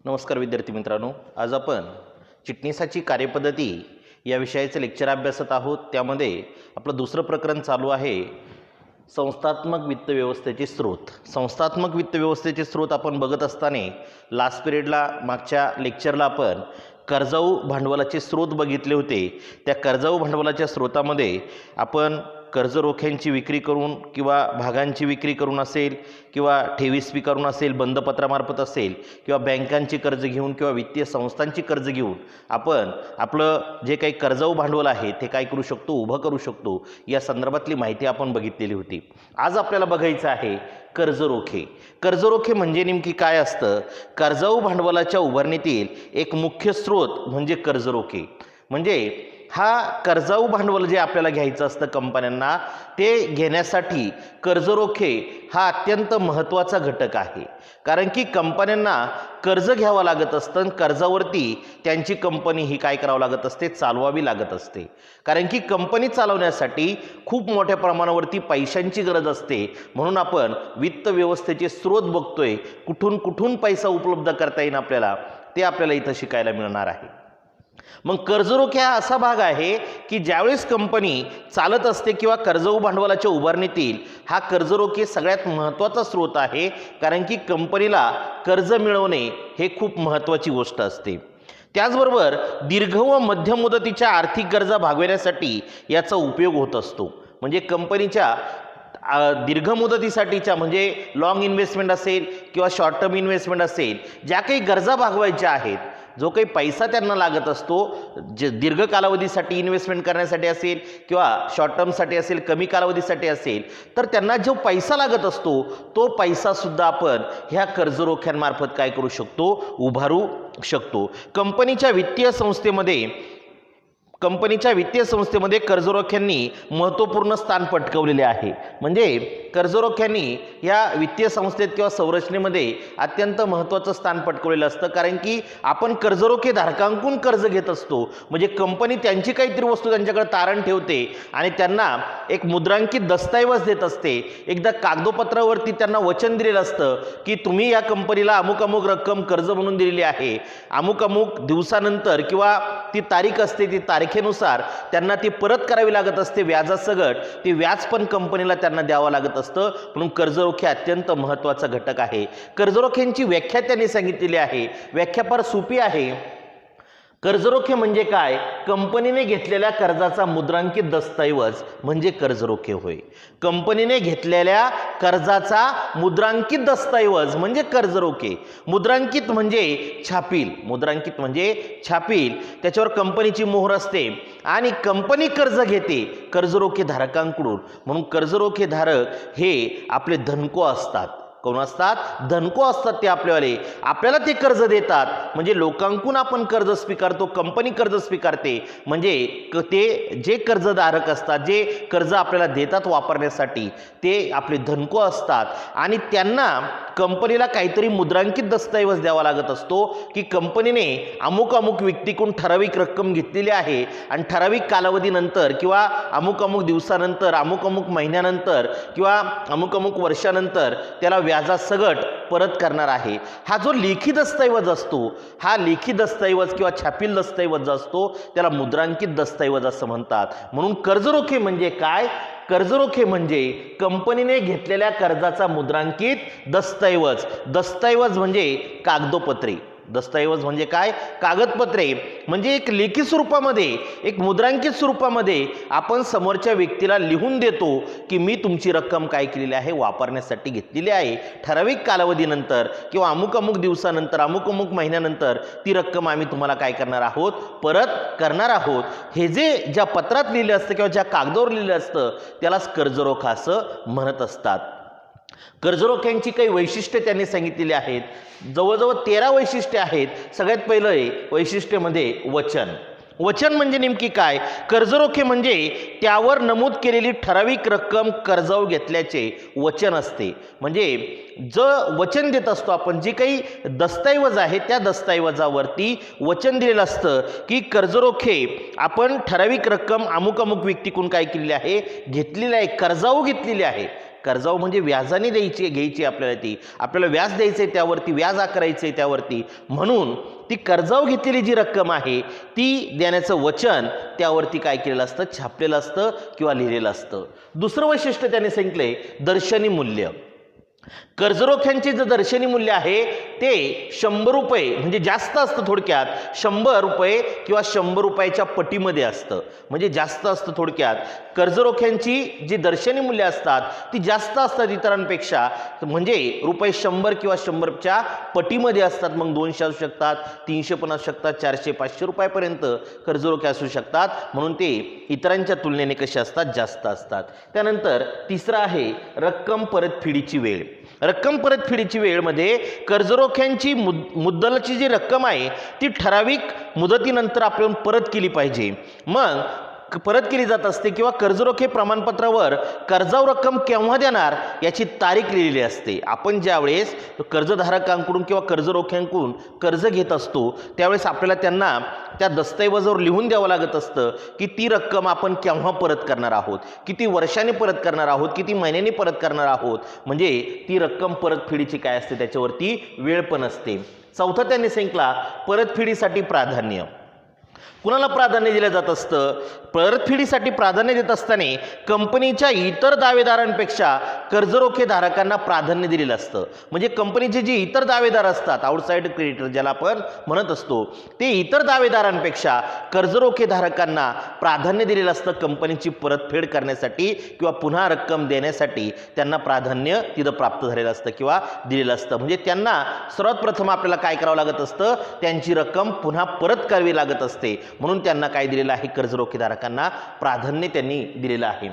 नमस्कार विद्यार्थी मित्रांनो, आज आपण चिटणीसाची कार्यपद्धती या विषयाचे लेक्चर अभ्यासत आहोत। त्यामध्ये आपलं दुसरं प्रकरण चालू आहे संस्थात्मक वित्त व्यवस्थेचे स्रोत। संस्थात्मक वित्त व्यवस्थेचे स्रोत आपण बघत असताना लास्ट पिरियडला मागच्या लेक्चरला आपण कर्जाऊ भांडवलाचे स्रोत बघितले होते। त्या कर्जाऊ भांडवलाच्या स्रोतामध्ये आपण कर्ज रोख्यांची विक्री करून किंवा भागांची विक्री करून असेल किंवा ठेवी स्वीकारून असेल, बंधपत्रामार्फत असेल किंवा बँकांची कर्ज घेऊन किंवा वित्तीय संस्थांची कर्ज घेऊन आपण आपलं जे काही कर्जाऊ भांडवल आहे ते काय करू शकतो, उभं करू शकतो, या संदर्भातली माहिती आपण बघितलेली होती। आज आपल्याला बघायचं आहे कर्जरोखे। कर्जरोखे म्हणजे नेमकी काय असतं? कर्जाऊ भांडवलाच्या उभारणीतील एक मुख्य स्रोत म्हणजे कर्जरोखे। म्हणजे हा कर्जाऊ भांडवल जे आपल्याला घ्यायचं असतं कंपन्यांना, ते घेण्यासाठी कर्जरोखे हा अत्यंत महत्त्वाचा घटक आहे। कारण की कंपन्यांना कर्ज घ्यावं लागत असतं, कर्जावरती त्यांची कंपनी ही काय करावं लागत असते, चालवावी लागत असते। कारण की कंपनी चालवण्यासाठी खूप मोठ्या प्रमाणावरती पैशांची गरज असते। म्हणून आपण वित्त व्यवस्थेचे स्रोत बघतोय, कुठून कुठून पैसा उपलब्ध करता येईल आपल्याला, ते आपल्याला इथं शिकायला मिळणार आहे। मग कर्जरोखे हा असा भाग आहे की ज्यावेळेस कंपनी चालत असते किंवा कर्जाऊ भांडवलाच्या उभारणीतील हा कर्जरोखे सगळ्यात महत्त्वाचा स्रोत आहे। कारण की कंपनीला कर्ज मिळवणे हे खूप महत्त्वाची गोष्ट असते। त्याचबरोबर दीर्घ व मध्यम मुदतीच्या आर्थिक गरजा भागविण्यासाठी याचा उपयोग होत असतो। म्हणजे कंपनीच्या दीर्घ मुदतीसाठीच्या म्हणजे लॉंग इन्व्हेस्टमेंट असेल किंवा शॉर्ट टर्म इन्व्हेस्टमेंट असेल, ज्या काही गरजा भागवायच्या आहेत, जो काही पैसा त्यांना लागत असतो, जे दीर्घ कालावधीसाठी इन्व्हेस्टमेंट करण्यासाठी असेल किंवा शॉर्ट टर्मसाठी असेल, कमी कालावधीसाठी असेल, तर त्यांना जो पैसा लागत असतो तो पैसासुद्धा आपण ह्या कर्जरोख्यांमार्फत काय करू शकतो, उभारू शकतो। कंपनीच्या वित्तीय संस्थेमध्ये कर्जरोख्यांनी महत्त्वपूर्ण स्थान पटकावलेले आहे। म्हणजे कर्जरोख्यांनी या वित्तीय संस्थेत किंवा संरचनेमध्ये अत्यंत महत्त्वाचं स्थान पटकावलेलं असतं। कारण की आपण कर्जरोखे धारकांकडून कर्ज घेत असतो, म्हणजे कंपनी त्यांची काहीतरी वस्तू त्यांच्याकडे तारण ठेवते आणि त्यांना एक मुद्रांकित दस्तऐवज देत असते। एकदा कागदोपत्रावरती त्यांना वचन दिलेलं असतं की तुम्ही या कंपनीला अमुक अमुक रक्कम कर्ज म्हणून दिलेली आहे, अमुक अमुक दिवसानंतर किंवा ती तारीख असते, ती तारखेनुसार त्यांना ती परत करावी लागत असते व्याजासकट। ते व्याज पण कंपनीला त्यांना द्यावं लागत असतं। म्हणून कर्जरोखे अत्यंत महत्त्वाचा घटक आहे। कर्जरोख्यांची व्याख्या त्यांनी सांगितलेली आहे। व्याख्या फार सोपी आहे। कर्जरोखे म्हणजे काय? कंपनीने घेतलेल्या कर्जाचा मुद्रांकित दस्तऐवज म्हणजे कर्जरोखे होय। कंपनीने घेतलेल्या कर्जाचा मुद्रांकित दस्तऐवज म्हणजे कर्जरोखे। मुद्रांकित म्हणजे छापील, मुद्रांकित म्हणजे छापील, त्याच्यावर कंपनीची मोहर असते आणि कंपनी कर्ज घेते कर्जरोखे धारकांकडून। म्हणून कर्जरोखे धारक हे आपले धनको असतात। कोण असतात? धनको असतात। ते आपल्याला ते कर्ज देतात। म्हणजे लोकांकडून आपण कर्ज स्वीकारतो, कंपनी कर्ज स्वीकारते। म्हणजे ते जे कर्जधारक असतात, जे कर्ज आपल्याला देतात वापरण्यासाठी, ते आपले धनको असतात आणि त्यांना कंपनीला काहीतरी मुद्रांकित दस्तऐवज द्यावा लागत असतो की कंपनीने अमुक अमुक व्यक्तीकडून ठराविक रक्कम घेतलेली आहे आणि ठराविक कालावधीनंतर किंवा अमुक अमुक दिवसानंतर, अमुक अमुक महिन्यानंतर किंवा अमुक अमुक वर्षानंतर त्याला व्याजासकट परत करणार आहे। हा जो लेखी दस्तऐवज असतो, हा लेखी दस्तऐवज किंवा छापील दस्तऐवज असतो, त्याला मुद्रांकित दस्तऐवज असं म्हणतात। म्हणून कर्जरोखे म्हणजे काय? कर्जरोखे म्हणजे कंपनीने घेतलेल्या कर्जाचा मुद्रांकित दस्तऐवज। दस्तऐवज म्हणजे कागदोपत्रे। दस्तऐवज म्हणजे काय? कागदपत्रे। म्हणजे एक लेखी स्वरूपामध्ये, एक मुद्रांकित स्वरूपामध्ये आपण समोरच्या व्यक्तीला लिहून देतो की मी तुमची रक्कम काय केलेली आहे, वापरण्यासाठी घेतलेली आहे। ठराविक कालावधीनंतर किंवा अमुक अमुक दिवसानंतर, अमुक अमुक महिन्यानंतर ती रक्कम आम्ही तुम्हाला काय करणार आहोत, परत करणार आहोत। हे जे ज्या पत्रात लिहिलं असतं किंवा ज्या कागदावर लिहिलं असतं त्यालाच कर्जरोखा असं म्हणत असतात। कर्जरोख्यांची काही वैशिष्ट्ये त्यांनी सांगितलेली आहेत। जवळजवळ 13 वैशिष्ट्ये आहेत। सगळ्यात पहिलं वैशिष्ट्य म्हणजे वचन। वचन म्हणजे नेमकी काय? कर्जरोखे म्हणजे त्यावर नमूद केलेली ठराविक रक्कम कर्जाऊ घेतल्याचे वचन असते। म्हणजे जो वचन देत असतो आपण, जे काही दस्तऐवज आहे त्या दस्तऐवजावरती वचन दिलेलं असतं की कर्जरोखे आपण ठराविक रक्कम अमुक अमुक व्यक्तीकडून काय केलेली आहे, घेतलेली आहे, कर्जाऊ घेतलेली आहे। कर्जाऊ म्हणजे व्याजाने घ्यायची आपल्याला, ती आपल्याला व्याज द्यायचं आहे त्यावरती, व्याज आकारायचं आहे त्यावरती, म्हणून ती कर्जाऊ घेतलेली जी रक्कम आहे ती देण्याचं वचन त्यावरती काय केलेलं असतं, छापलेलं असतं किंवा लिहिलेलं असतं. दुसरं वैशिष्ट्य त्याने सांगितलंय दर्शनी मूल्य. कर्जरोख्यांचे जे दर्शनी मूल्य आहे ते 100 रुपये म्हणजे जास्त असतं, थोडक्यात 100 रुपये किंवा 100 रुपयाच्या पटीमध्ये असतं, म्हणजे जास्त असतं. थोडक्यात कर्जरोख्यांची जी दर्शनी मूल्य असतात ती जास्त असतात इतरांपेक्षा, म्हणजे रुपये 100 किंवा 100च्या पटीमध्ये असतात. मग 200 असू शकतात, 300 पण असू शकतात, 400 500 रुपयापर्यंत कर्जरोखे असू शकतात, म्हणून ते इतरांच्या तुलनेने कसे असतात, जास्त असतात. त्यानंतर तिसरं आहे रक्कम परतफेडीची वेळ. रक्कम परतफेडीची वेळमध्ये कर्जरोख्यांची मुद्दलाची जी रक्कम आहे ती ठराविक मुदतीनंतर आपण परत केली पाहिजे. मग परत केली जात असते किंवा कर्जरोखे प्रमाणपत्रावर कर्जाऊ रक्कम केव्हा देणार याची तारीख लिहिलेली असते. आपण ज्यावेळेस कर्जधारकांकडून किंवा कर्जरोख्यांकडून कर्ज घेत असतो त्यावेळेस आपल्याला त्यांना त्या दस्तऐवजावर लिहून द्यावं लागत असतं की ती रक्कम आपण केव्हा परत करणार आहोत, किती वर्षांनी परत करणार आहोत, किती महिन्यांनी परत करणार आहोत, म्हणजे ती रक्कम परतफेडीची काय असते त्याच्यावरती वेळ पण असते. चौथा त्यांनी सांगितला परतफेडीसाठी प्राधान्य. कुणाला प्राधान्य दिलं जात असतं, परतफेडीसाठी प्राधान्य देत असताना कंपनीच्या इतर दावेदारांपेक्षा कर्जरोखे धारकांना प्राधान्य दिलेलं असतं. म्हणजे कंपनीचे जे इतर दावेदार असतात, आउटसाइड क्रेडिटर ज्याला आपण म्हणत असतो, ते इतर दावेदारांपेक्षा कर्जरोखे धारकांना प्राधान्य दिलेलं असतं. कंपनीची परतफेड करण्यासाठी किंवा पुन्हा रक्कम देण्यासाठी त्यांना प्राधान्य तिथं प्राप्त झालेलं असतं किंवा दिलेलं असतं. म्हणजे त्यांना सर्वात प्रथम आपल्याला काय करावं लागत असतं, त्यांची रक्कम पुन्हा परत करावी लागत असते, म्हणून त्यांना काय दिलेलं आहे, कर्जरोखेधारकांना प्राधान्य त्यांनी दिलेलं आहे.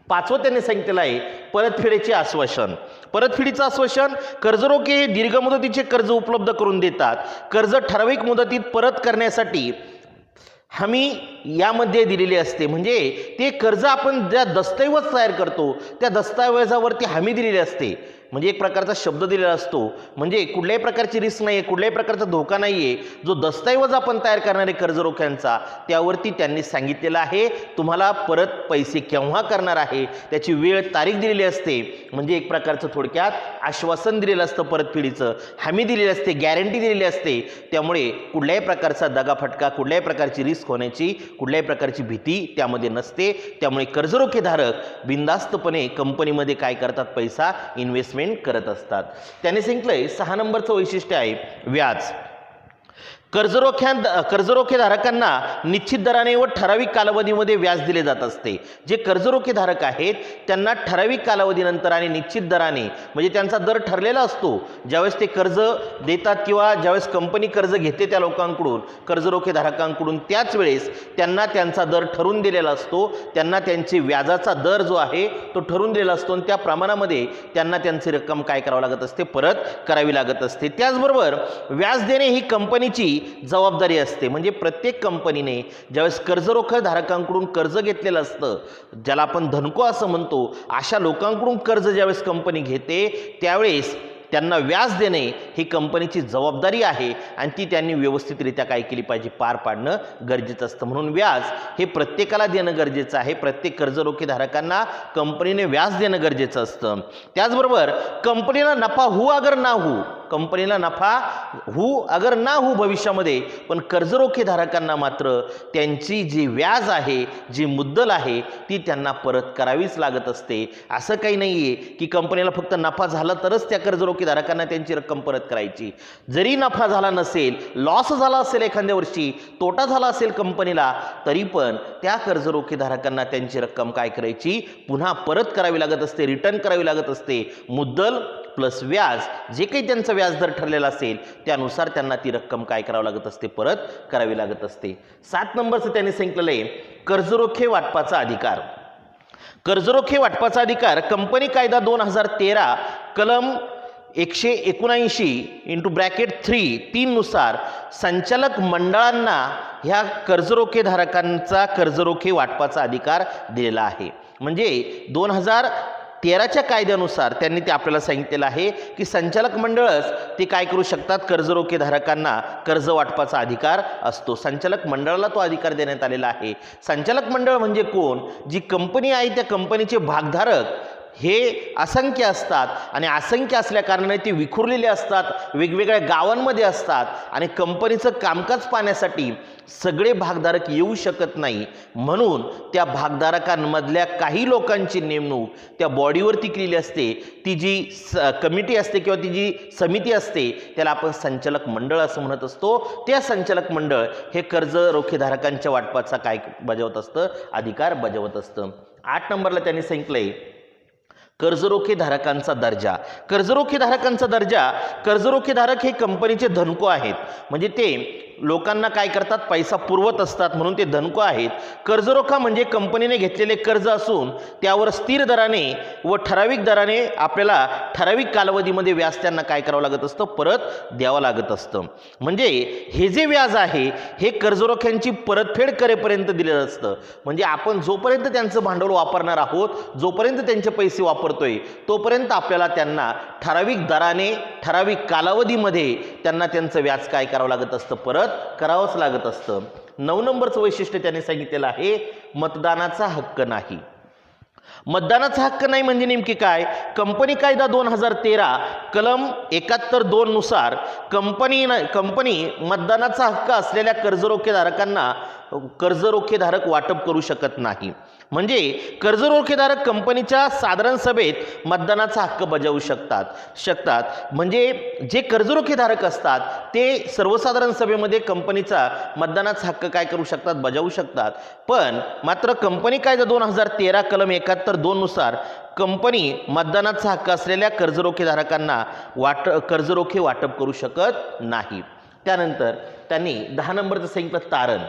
पाचवं त्यांनी सांगितलेलं आहे परतफेडीचे आश्वासन. परतफेडीचं आश्वासन, कर्जरोखे हे दीर्घ मुदतीचे कर्ज उपलब्ध करून देतात. कर्ज ठराविक मुदतीत परत करण्यासाठी हमी यामध्ये दिलेली असते. म्हणजे ते कर्ज आपण ज्या दस्तऐवज तयार करतो त्या दस्तऐवजावरती हमी दिलेली असते, म्हणजे एक प्रकारचा शब्द दिलेला असतो, म्हणजे कुठल्याही प्रकारची रिस्क नाही आहे, कुठल्याही प्रकारचा धोका नाही आहे. जो दस्तऐवज आपण तयार करणारे कर्जरोख्यांचा त्यावरती त्यांनी सांगितलेलं आहे तुम्हाला परत पैसे केव्हा करणार आहे, त्याची वेळ तारीख दिलेली असते. म्हणजे एक प्रकारचं थोडक्यात आश्वासन दिलेलं असतं, परतफेडीचं हमी दिलेली असते, गॅरंटी दिलेली असते. त्यामुळे कुठल्याही प्रकारचा दगाफटका, कुठल्याही प्रकारची रिस्क होण्याची कुठल्याही प्रकारची भीती त्यामध्ये नसते. त्यामुळे कर्जरोखेधारक बिनधास्तपणे कंपनीमध्ये काय करतात, पैसा इन्व्हेस्टमेंट करत असतात. त्याने सांगितलंय 6 नंबरचं वैशिष्ट्य आहे व्याज. कर्जरोखेधारकांना निश्चित दराने व ठराविक कालावधीमध्ये व्याज दिले जात असते. जे कर्जरोखेधारक आहेत त्यांना ठराविक कालावधीनंतर आणि निश्चित दराने, म्हणजे त्यांचा दर ठरलेला असतो. ज्यावेळेस ते कर्ज देतात किंवा ज्यावेळेस कंपनी कर्ज घेते त्या लोकांकडून, कर्जरोखेधारकांकडून, त्याच वेळेस त्यांना त्यांचा दर ठरवून दिलेला असतो. त्यांना त्यांचे व्याजाचा दर जो आहे तो ठरवून दिलेला असतो आणि त्या प्रमाणामध्ये त्यांना त्यांची रक्कम काय करावी लागत असते, परत करावी लागत असते. त्याचबरोबर व्याज देणे ही कंपनीची जबाबदारी असते. म्हणजे प्रत्येक कंपनीने ज्यावेळेस कर्जरोखेधारकांकडून कर्ज घेतलेलं असतं, ज्याला आपण धनको असं म्हणतो, अशा लोकांकडून कर्ज ज्यावेळेस कंपनी घेते त्यावेळेस त्यांना व्याज देणे ही कंपनीची जबाबदारी आहे आणि ती त्यांनी व्यवस्थितरित्या काय केली पाहिजे, पार पाडणं गरजेचं असतं. म्हणून व्याज हे प्रत्येकाला देणं गरजेचं आहे. प्रत्येक कर्जरोखेधारकांना कंपनीने व्याज देणं गरजेचं असतं. त्याचबरोबर कंपनीला नफा हो अगर ना हो, कंपनीला नफा हो अगर ना हो भविष्यामध्ये, पण कर्जरोखेधारकांना मात्र त्यांची जी व्याज आहे, जी मुद्दल आहे ती त्यांना परत करावीच लागत असते. असं काही नाही आहे की कंपनीला फक्त नफा झाला तरच त्या कर्जरोखेधारकांना त्यांची रक्कम परत करायची. जरी नफा झाला नसेल, लॉस झाला असेल, एखाद्या वर्षी तोटा झाला असेल कंपनीला, तरी पण त्या कर्जरोखेधारकांना त्यांची रक्कम काय करायची, पुन्हा परत करावी लागत असते, रिटर्न करावी लागत असते. मुद्दल प्लस व्याज, जे काही त्यांचा व्याजदर ठरलेला असेल त्यानुसार त्यांना ती रक्कम काय करावी लागत असते, परत करावी लागत असते. 7 नंबरचं त्यांनी सांगितलेलं आहे कर्जरोखे वाटपाचा अधिकार. कर्जरोखे वाटपाचा अधिकार कंपनी कायदा 2013 कलम 179/3 नुसार संचालक मंडळांना ह्या कर्जरोखेधारकांचा कर्जरोखे वाटपाचा अधिकार दिलेला आहे. म्हणजे 2013च्या कायद्यानुसार त्यांनी ते आपल्याला सांगितलेलं आहे की संचालक मंडळच ते काय करू शकतात, कर्जरोखेधारकांना कर्ज वाटपाचा अधिकार असतो. संचालक मंडळाला तो अधिकार देण्यात आलेला आहे. संचालक मंडळ म्हणजे कोण, जी कंपनी आहे त्या कंपनीचे भागधारक हे असंख्य असतात आणि असंख्य असल्याकारणाने ते विखुरलेले असतात, वेगवेगळ्या गावांमध्ये असतात आणि कंपनीचं कामकाज पाहण्यासाठी सगळे भागधारक येऊ शकत नाही, म्हणून त्या भागधारकांमधल्या काही लोकांची नेमणूक त्या बॉडीवरती केलेली असते. ती जी कमिटी असते किंवा ती जी समिती असते त्याला आपण संचालक मंडळ असं म्हणत असतो. त्या संचालक मंडळ हे कर्ज रोखेधारकांच्या वाटपाचा काय बजावत असतं, अधिकार बजावत असतं. 8 नंबरला त्यांनी सांगितलंय कर्जरोखेधारकांचा दर्जा. कर्जरोखेधारकांचा दर्जा, कर्जरोखेधारक हे कंपनीचे धनको आहेत, म्हणजे ते लोकांना काय करतात, पैसा पुरवत असतात म्हणून ते धनको आहेत. कर्जरोखा म्हणजे कंपनीने घेतलेले कर्ज असून त्यावर स्थिर दराने व ठराविक दराने आपल्याला ठराविक कालावधीमध्ये व्याज त्यांना काय करावं लागत असतं, परत द्यावं लागत असतं. म्हणजे हे जे व्याज आहे हे कर्जरोख्यांची परतफेड करेपर्यंत दिलेलं असतं. म्हणजे आपण जोपर्यंत त्यांचं भांडवल वापरणार आहोत, जोपर्यंत त्यांचे पैसे वापरतोय, तोपर्यंत आपल्याला त्यांना ठराविक दराने ठराविक कालावधीमध्ये त्यांना त्यांचं व्याज काय करावं लागत असतं, परत करावंच लागत असतं. 9 नंबरचं वैशिष्ट्य त्यांनी सांगितलेलं आहे मतदानाचा हक्क नाही. मतदानाचा हक्क नाही म्हणजे नेमकी काय, कंपनी कायदा 2013 कलम 71(2) नुसार कंपनी मतदानाचा हक्क असलेल्या कर्जरोखेधारकांना कर्जरोखेधारक वाटप करू शकत नाही. म्हणजे कर्जरोखेधारक कंपनीच्या साधारण सभेत मतदानाचा हक्क बजावू शकतात. म्हणजे जे कर्जरोखेधारक असतात ते सर्वसाधारण सभेमध्ये कंपनीचा मतदानाचा हक्क काय करू शकतात, बजावू शकतात. पण मात्र कंपनी कायदा 2013 कलम 71(2) नुसार कंपनी मतदानाचा हक्क असलेल्या कर्जरोखेधारकांना कर्जरोखे वाटप करू शकत नाही. त्यानंतर त्यांनी 10 नंबरचं सांगितलं तारण.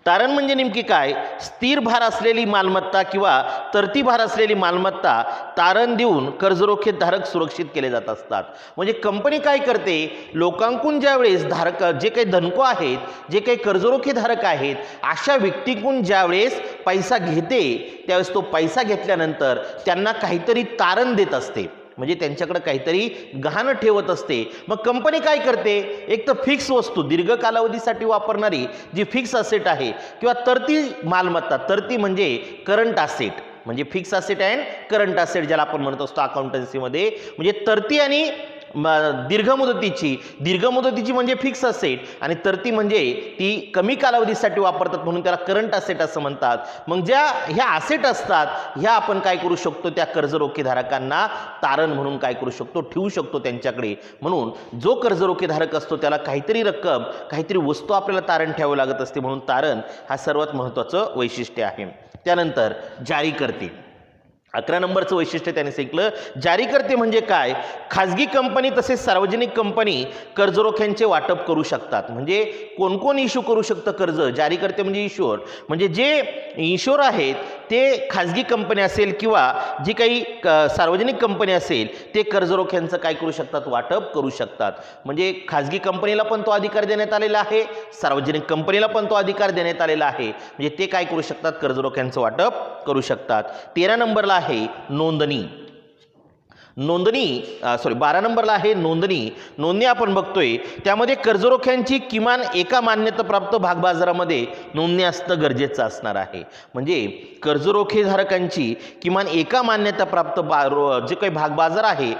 तारण म्हणजे नेमकी काय, स्थिर भार असलेली मालमत्ता किंवा तरती भार असलेली मालमत्ता तारण देऊन कर्जरोखेधारक सुरक्षित केले जात असतात. म्हणजे कंपनी काय करते, लोकांकडून ज्यावेळेस जे काही धनको आहेत, जे काही कर्जरोखेधारक आहेत, अशा व्यक्तीकडून ज्यावेळेस पैसा घेते त्यावेळेस तो पैसा घेतल्यानंतर त्यांना काहीतरी तारण देत असते, म्हणजे त्यांच्याकडे काहीतरी गहाण ठेवत असते. मग कंपनी काय करते, एक तर फिक्स वस्तू दीर्घ कालावधीसाठी वापरणारी जी फिक्स असेट आहे किंवा तरती मालमत्ता, तरती म्हणजे करंट असेट, म्हणजे fix asset and current asset ज्याला आपण म्हणत असतो अकाउंटन्सीमध्ये, म्हणजे तरती आणि दीर्घ मुदतीची म्हणजे फिक्स असेट आणि तरती म्हणजे ती कमी कालावधीसाठी वापरतात म्हणून त्याला करंट असेट असं म्हणतात. मग ज्या ह्या असेट असतात ह्या आपण काय करू शकतो, त्या कर्जरोखेधारकांना तारण म्हणून काय करू शकतो, ठेवू शकतो त्यांच्याकडे. म्हणून जो कर्जरोखेधारक असतो त्याला काहीतरी रक्कम, काहीतरी वस्तू आपल्याला तारण ठेवावी लागत असते, म्हणून तारण हा सर्वात महत्त्वाचं वैशिष्ट्य आहे. त्यानंतर जारीकर्ते. 11 नंबरचं वैशिष्ट्य त्याने सांगितलं जारीकर्ते म्हणजे काय, खाजगी कंपनी तसेच सार्वजनिक कंपनी कर्जरोख्यांचे वाटप करू शकतात. म्हणजे कोण कोण इश्यू करू शकतं कर्ज, जारीकर्ते म्हणजे इश्युअर, म्हणजे जे इश्युअर आहेत ते खाजगी कंपनी असेल किंवा जी काही सार्वजनिक कंपनी असेल ते कर्जरोख्यांचं काय करू शकतात, वाटप करू शकतात. म्हणजे खाजगी कंपनीला पण तो अधिकार देण्यात आलेला आहे, सार्वजनिक कंपनीला पण तो अधिकार देण्यात आलेला आहे, म्हणजे ते काय करू शकतात, कर्जरोख्यांचं वाटप करू शकतात. 13 नंबरला आहे नोंदणी. 12 नंबरला आहे नोंदणी आपण बघतोय त्यामध्ये कर्जरोख्यांची किमान एका मान्यताप्राप्त भागबाजारामध्ये नोंदणी असणं गरजेचं असणार आहे. म्हणजे कर्जरोखेधारकांची किमान एका मान्यताप्राप्त जे काही भागबाजार आहे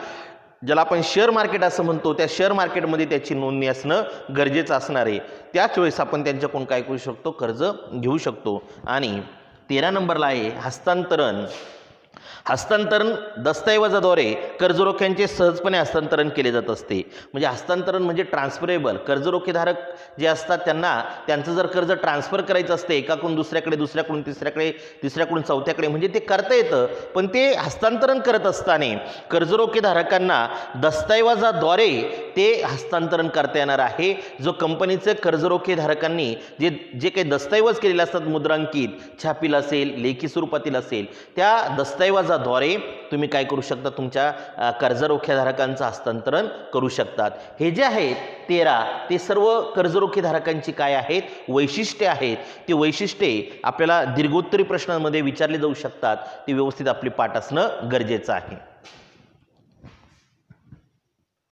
ज्याला आपण शेअर मार्केट असं म्हणतो, त्या शेअर मार्केटमध्ये त्याची नोंदणी असणं गरजेचं असणार आहे. त्याच वेळेस आपण त्यांच्याकडून काय करू शकतो, कर्ज घेऊ शकतो. आणि 13 नंबरला आहे हस्तांतरण दस्तऐवजाद्वारे कर्जरोख्यांचे सहजपणे हस्तांतरण केले जात असते. म्हणजे हस्तांतरण म्हणजे ट्रान्सफरेबल, कर्जरोखेधारक जे असतात त्यांचं जर कर्ज ट्रान्सफर करायचं असते एकाकडून दुसऱ्याकडे, दुसऱ्याकडून तिसऱ्याकडे, तिसऱ्याकडून चौथ्याकडे, म्हणजे ते करता येतं. पण ते हस्तांतरण करत असताना कर्जरोखेधारकांना दस्तऐवजाद्वारे ते हस्तांतरण करता येणार आहे. जो कंपनीचे कर्जरोखेधारकांनी जे काही दस्तऐवज केलेले असतात, मुद्रांकित, छापील असेल, लेखी स्वरूपातील असेल, त्या दस्तऐवजाद्वारे तुम्ही काय करू शकता, तुमच्या कर्जरोखेधारकांचं हस्तांतरण करू शकतात. हे जे आहेत 13 ते सर्व कर्जरोखेधारकांची काय आहेत, वैशिष्ट्ये आहेत. ती वैशिष्ट्ये आपल्याला दीर्घोत्तरी प्रश्नांमध्ये विचारली जाऊ शकतात. ती व्यवस्थित आपली पाठ असणं गरजेचं आहे.